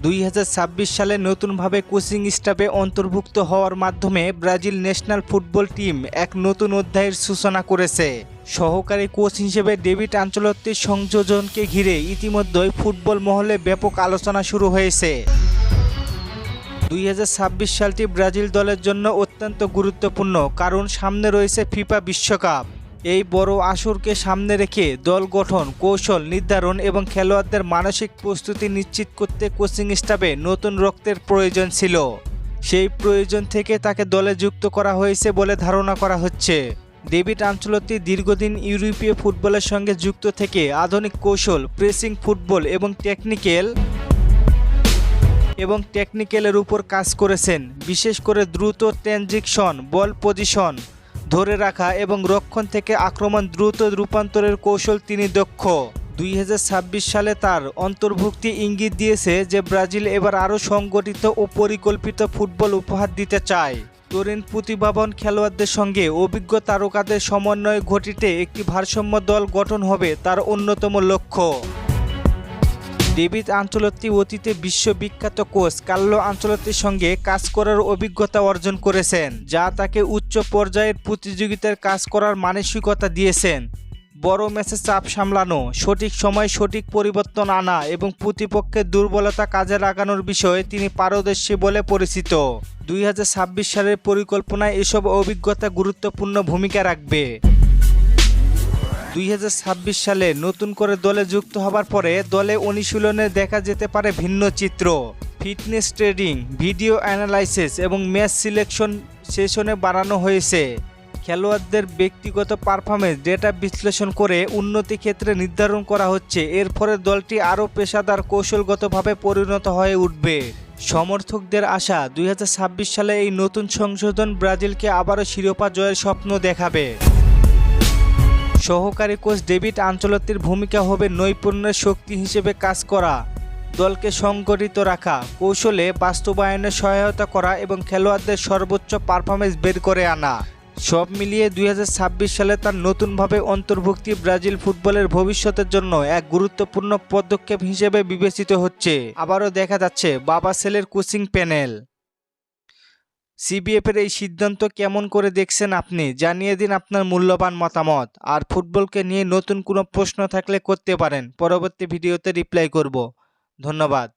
2026 সালে নতুনভাবে কোচিং স্টাফে অন্তর্ভুক্ত হওয়ার মাধ্যমে ব্রাজিল ন্যাশনাল ফুটবল টিম এক নতুন অধ্যায়ের সূচনা করেছে। সহকারী কোচ হিসেবে ডেভিড আনচেলত্তির সংযোজনকে ঘিরে ইতিমধ্যেই ফুটবল মহলে ব্যাপক আলোচনা শুরু হয়েছে। 2026 সালটি ব্রাজিল দলের জন্য অত্যন্ত গুরুত্বপূর্ণ, কারণ সামনে রয়েছে ফিফা বিশ্বকাপ। এই বড় আসরকে সামনে রেখে দল গঠন, কৌশল নির্ধারণ এবং খেলোয়াড়দের মানসিক প্রস্তুতি নিশ্চিত করতে কোচিং স্টাফে নতুন রক্তের প্রয়োজন ছিল। সেই প্রয়োজন থেকে তাকে দলে যুক্ত করা হয়েছে বলে ধারণা করা হচ্ছে। ডেভিড আনচেলত্তি দীর্ঘদিন ইউরোপীয় ফুটবলের সঙ্গে যুক্ত থেকে আধুনিক কৌশল, প্রেসিং ফুটবল এবং টেকনিক্যালের উপর কাজ করেছেন। বিশেষ করে দ্রুত ট্রানজিশন, বল পজিশন ধরে রাখা এবং রক্ষণ থেকে আক্রমণ দ্রুত রূপান্তরের কৌশল তিনি দক্ষ। 2026 সালে তার অন্তর্ভুক্তি ইঙ্গিত দিয়েছে যে ব্রাজিল এবার আরও সংগঠিত ও পরিকল্পিত ফুটবল উপহার দিতে চায়। তরুণ প্রতিভাবান খেলোয়াড়দের সঙ্গে অভিজ্ঞ তারকাদের সমন্বয় ঘটিতে একটি ভারসাম্য দল গঠন হবে তার অন্যতম লক্ষ্য। ডেভিড আনচেলত্তি অতীতে বিশ্ববিখ্যাত কোচ কার্লো আনচেলত্তির সঙ্গে কাজ করার অভিজ্ঞতা অর্জন করেছেন, যা তাকে উচ্চ পর্যায়ের প্রতিযোগিতায় কাজ করার মানসিকতা দিয়েছেন। বড় ম্যাচে চাপ সামলানো, সঠিক সময় সঠিক পরিবর্তন আনা এবং প্রতিপক্ষের দুর্বলতা কাজে লাগানোর বিষয়ে তিনি পারদর্শী বলে পরিচিত। 2026 সালের পরিকল্পনায় এসব অভিজ্ঞতা গুরুত্বপূর্ণ ভূমিকা রাখবে। 2026 সালে নতুন করে দলে যুক্ত হবার পরে দলে অনুশীলনে দেখা যেতে পারে ভিন্ন চিত্র। ফিটনেস ট্রেনিং, ভিডিও অ্যানালাইসিস এবং ম্যাচ সিলেকশন সেশনে বাড়ানো হয়েছে। খেলোয়াড়দের ব্যক্তিগত পারফরমেন্স ডেটা বিশ্লেষণ করে উন্নতি ক্ষেত্রে নির্ধারণ করা হচ্ছে। এর ফলে দলটি আরও পেশাদার, কৌশলগতভাবে পরিণত হয়ে উঠবে। সমর্থকদের আশা, 2026 সালে এই নতুন সংশোধন ব্রাজিলকে আবারও শিরোপা জয়ের স্বপ্ন দেখাবে। সহকারী কোচ ডেভিড আনচেলত্তির ভূমিকা হবে নৈপুণ্যের শক্তি হিসেবে কাজ করা, দলকে সংগঠিত রাখা, কৌশলে বাস্তবায়নে সহায়তা করা এবং খেলোয়াড়দের সর্বোচ্চ পারফরমেন্স বের করে আনা। সব মিলিয়ে 2026 সালে তার নতুনভাবে অন্তর্ভুক্তি ব্রাজিল ফুটবলের ভবিষ্যতের জন্য এক গুরুত্বপূর্ণ পদক্ষেপ হিসেবে বিবেচিত হচ্ছে। আবারও দেখা যাচ্ছে বাবা ছেলের কোচিং প্যানেল। সিবিএফের এই সিদ্ধান্ত কেমন করে দেখছেন আপনি? জানিয়ে দিন আপনার মূল্যবান মতামত। আর ফুটবলকে নিয়ে নতুন কোনো প্রশ্ন থাকলে করতে পারেন, পরবর্তী ভিডিওতে রিপ্লাই করব। ধন্যবাদ।